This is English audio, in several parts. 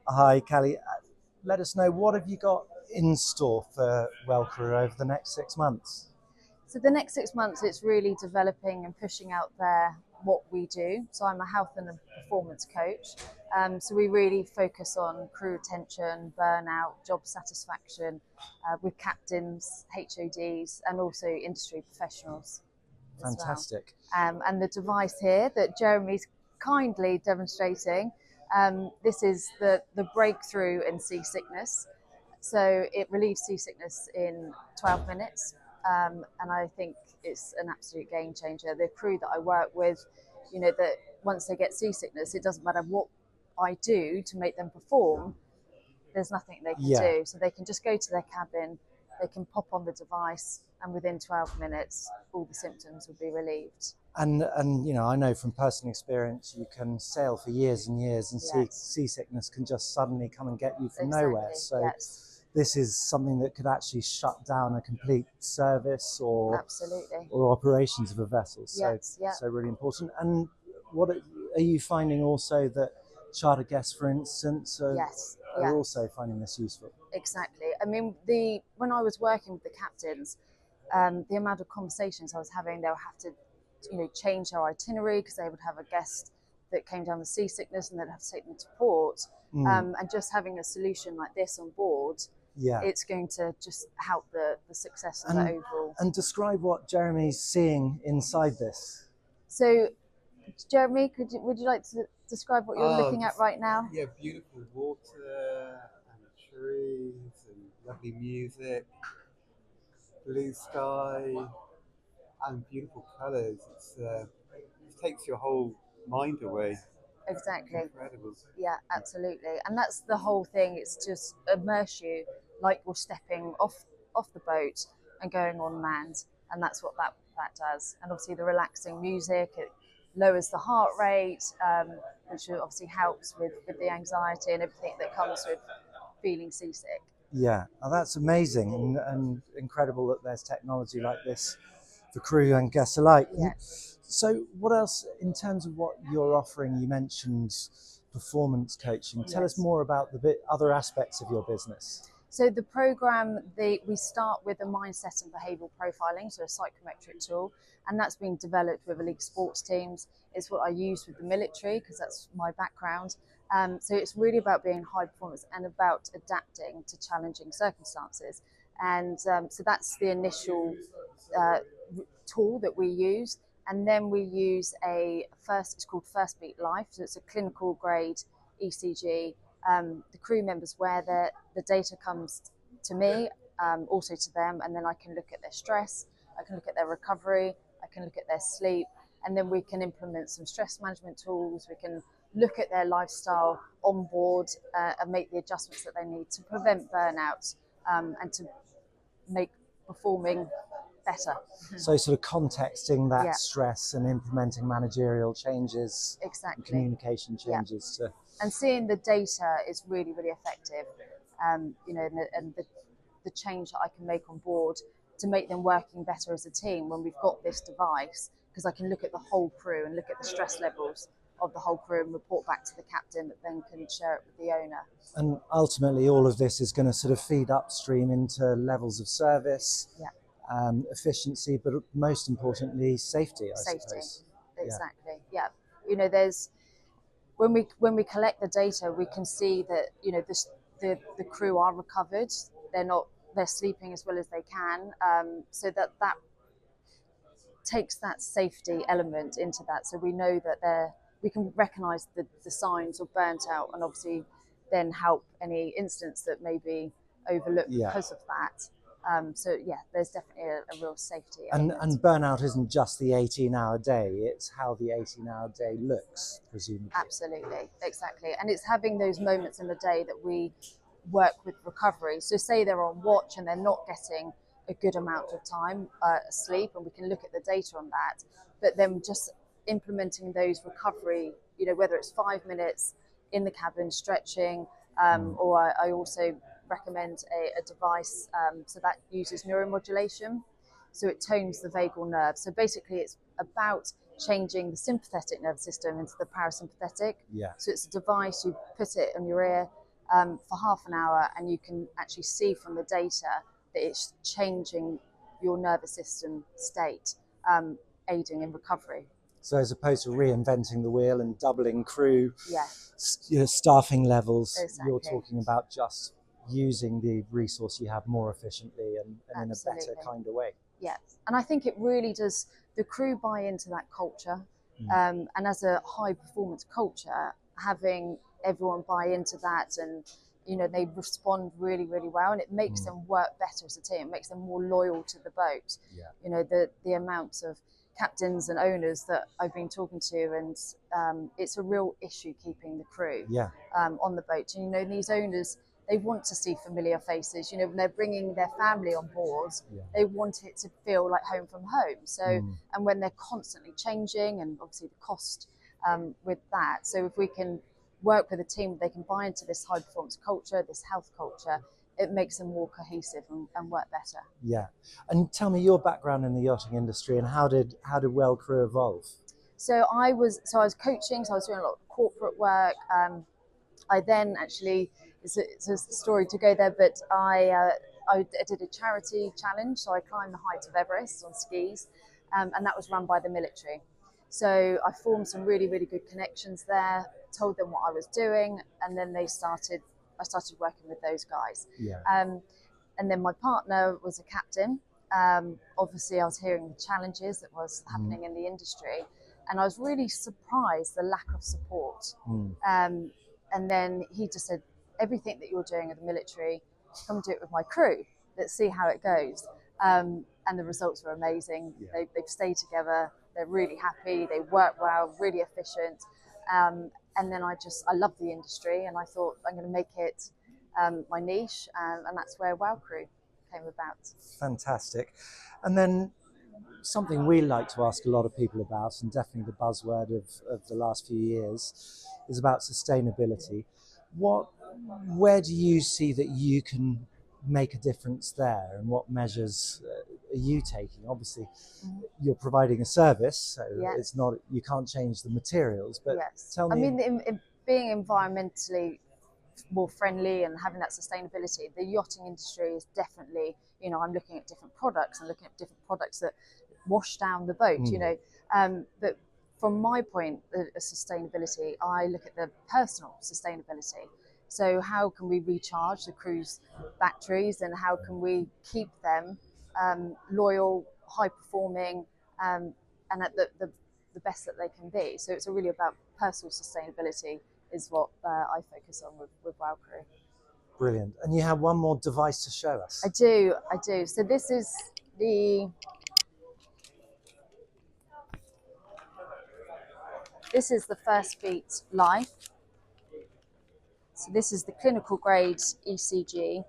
Hi, Callie. Let us know, what have you got in store for WellCrew over the next 6 months? So the next 6 months, it's really developing and pushing out there what we do. So I'm a health and a performance coach. So we really focus on crew retention, burnout, job satisfaction with captains, HODs, and also industry professionals as well. Fantastic. And the device here that Jeremy's kindly demonstrating, this is the breakthrough in seasickness. So it relieves seasickness in 12 minutes. And I think it's an absolute game changer. The crew that I work with, that once they get seasickness, it doesn't matter what I do to make them perform, there's nothing they can Yeah. do. So they can just go to their cabin, they can pop on the device, and within 12 minutes, all the symptoms will be relieved. And I know from personal experience, you can sail for years and years and Yes. seasickness can just suddenly come and get you from Exactly. nowhere. So yes, this is something that could actually shut down a complete service or absolutely. operations of a vessel. So, Yes, yeah. so really important. And what are you finding also that charter guests, for instance, Yes, are yeah. also finding this useful? Exactly. I mean, when I was working with the captains, the amount of conversations I was having, they would have to, change their itinerary because they would have a guest that came down with seasickness and they'd have to take them to port. And just having a solution like this on board, Yeah. it's going to just help the success of the overall. And describe what Jeremy's seeing inside this. So, Jeremy, would you like to describe what you're looking at right now? Yeah, beautiful water and trees and lovely music, blue sky and beautiful colours. It takes your whole mind away. Exactly. Incredible. Yeah, absolutely. And that's the whole thing. It's just immerse you like you're stepping off the boat and going on land. And that's what that does. And obviously the relaxing music, it lowers the heart rate, which obviously helps with the anxiety and everything that comes with feeling seasick. Yeah, that's amazing and incredible that there's technology like this for crew and guests alike. Yes. So what else, in terms of what you're offering, you mentioned performance coaching. Tell us Yes. more about the other aspects of your business. So the program, we start with a mindset and behavioural profiling, so a psychometric tool, and that's been developed with elite sports teams. It's what I use with the military because that's my background. So it's really about being high performance and about adapting to challenging circumstances. And so that's the initial tool that we use. And then we use it's called First Beat Life. So it's a clinical grade ECG. The crew members wear the data comes to me, also to them, and then I can look at their stress, I can look at their recovery, I can look at their sleep, and then we can implement some stress management tools. We can look at their lifestyle on board and make the adjustments that they need to prevent burnout and to make performing better. So sort of contexting that Yeah. stress and implementing managerial changes, Exactly. and communication changes. And seeing the data is really, really effective. And the change that I can make on board to make them working better as a team when we've got this device, because I can look at the whole crew and look at the stress levels of the whole crew and report back to the captain that then can share it with the owner. And ultimately, all of this is going to sort of feed upstream into levels of service, Yeah. Efficiency, but most importantly, safety, I Safety. suppose. Exactly. Yeah. There's when we collect the data, we can see that the crew are recovered. They're sleeping as well as they can. So that takes that safety element into that. So we know that we can recognise the signs of burnt out, and obviously then help any incidents that may be overlooked because of that. So yeah, there's definitely a real safety element. And burnout isn't just the 18-hour day, it's how the 18-hour day looks, presumably. Absolutely, exactly. And it's having those moments in the day that we work with recovery. So say they're on watch and they're not getting a good amount of time sleep, and we can look at the data on that, but then just implementing those recovery, whether it's 5 minutes in the cabin stretching, or I also recommend a device so that uses neuromodulation, so it tones the vagal nerve. So basically it's about changing the sympathetic nervous system into the parasympathetic. Yeah. So it's a device, you put it in your ear, for half an hour, and you can actually see from the data that it's changing your nervous system state, aiding in recovery. So as opposed to reinventing the wheel and doubling crew, Yeah, staffing levels, exactly. you're talking about just using the resource you have more efficiently and in a better Absolutely. kind of way. Yeah, and I think it really does. The crew buy into that culture, and as a high performance culture, having everyone buy into that, and they respond really, really well, and it makes them work better as a team. It makes them more loyal to the boat. Yeah. The amounts of captains and owners that I've been talking to, and it's a real issue keeping the crew on the boat. And these owners, they want to see familiar faces. When they're bringing their family on board, they want it to feel like home from home. So, and when they're constantly changing, and obviously the cost with that. So if we can work with a team, they can buy into this high performance culture, this health culture, it makes them more cohesive and work better. Yeah. And tell me your background in the yachting industry, and how did WellCrew evolve? So I was coaching, so I was doing a lot of corporate work. I then actually, it's a story to go there, but I did a charity challenge. So I climbed the height of Everest on skis, and that was run by the military. So I formed some really, really good connections there, told them what I was doing, and then I started working with those guys. Yeah. And then my partner was a captain. Obviously, I was hearing the challenges that was happening in the industry, and I was really surprised the lack of support. And then he just said, everything that you're doing at the military, come do it with my crew. Let's see how it goes. And the results were amazing. Yeah. They've stayed together. They're really happy. They work well, really efficient. And then I love the industry, and I thought I'm going to make it my niche, and that's where WellCrew came about. Fantastic. And then something we like to ask a lot of people about, and definitely the buzzword of the last few years, is about sustainability. Where do you see that you can make a difference there, and what measures are you taking? Obviously, you're providing a service, so it's not, you can't change the materials, but tell me. I mean, in being environmentally more friendly and having that sustainability, the yachting industry is definitely, I'm looking at different products and looking at different products that wash down the boat, but from my point of sustainability, I look at the personal sustainability. So how can we recharge the crew's batteries, and how can we keep them loyal, high performing, and at the best that they can be? So it's really about personal sustainability is what I focus on with WellCrew. Brilliant. And you have one more device to show us. I do. So this is the First Beat Life. So this is the clinical grade ECG,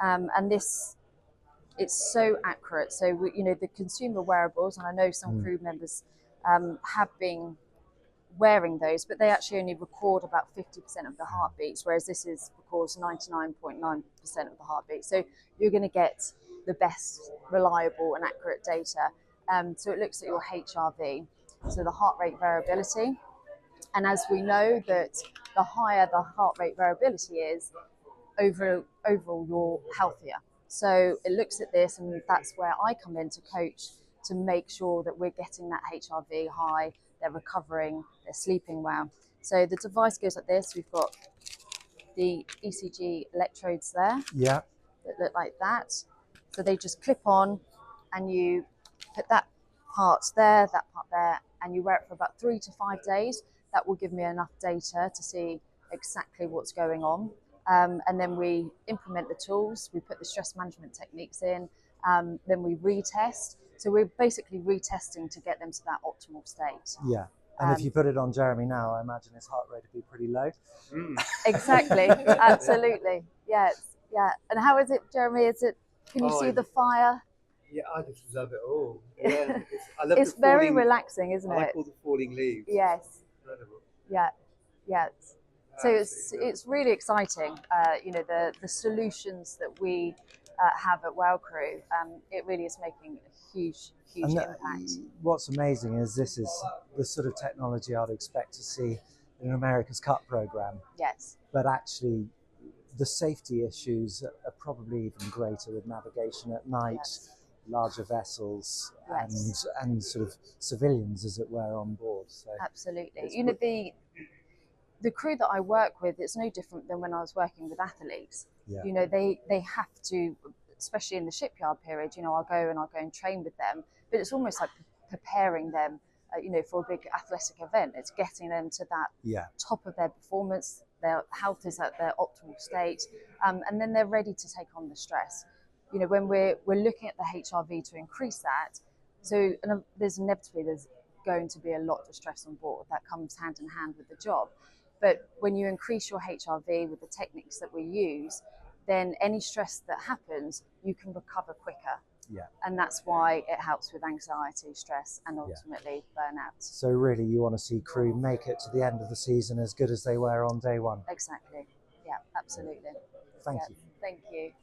and it's so accurate. So the consumer wearables, and I know some crew members have been wearing those, but they actually only record about 50% of the heartbeats, whereas this records 99.9% of the heartbeat. So you're going to get the best reliable and accurate data. So it looks at your HRV, so the heart rate variability. And as we know that the higher the heart rate variability is, overall you're healthier. So it looks at this, and that's where I come in to coach, to make sure that we're getting that HRV high, they're recovering, they're sleeping well. So the device goes like this. We've got the ECG electrodes there that look like that. So they just clip on, and you put that part there, and you wear it for about 3 to 5 days. That will give me enough data to see exactly what's going on. And then we implement the tools, we put the stress management techniques in, then we retest. So we're basically retesting to get them to that optimal state. Yeah. And if you put it on Jeremy now, I imagine his heart rate would be pretty low. Exactly. Absolutely. Yes. Yeah. And how is it, Jeremy? Can you see the fire? Yeah, I just love it all. Yeah, I love it's very relaxing, isn't it? I like all the falling leaves. Yes. Incredible. Yeah. Yeah. So it's really exciting. The solutions that we have at WellCrew, it really is making a huge impact. What's amazing is this is the sort of technology I'd expect to see in an America's Cup program. Yes. But actually the safety issues are probably even greater with navigation at night, Yes. larger vessels, Yes. and sort of civilians, as it were, on board. So Absolutely. it's You know, the crew that I work with, it's no different than when I was working with athletes. yeah, You know, they have to, especially in the shipyard period, you know, I'll go and train with them, but it's almost like preparing them, you know, for a big athletic event. It's getting them to that yeah, top of their performance, their health is at their optimal state, and then they're ready to take on the stress. You know, when we're looking at the HRV to increase that, so there's going to be a lot of stress on board that comes hand in hand with the job. But when you increase your HRV with the techniques that we use, then any stress that happens, you can recover quicker. yeah. And that's why it helps with anxiety, stress, and Yeah. ultimately burnout. So really, you want to see crew make it to the end of the season as good as they were on day one. Exactly. Yeah, absolutely. Thank Yeah, you. thank you.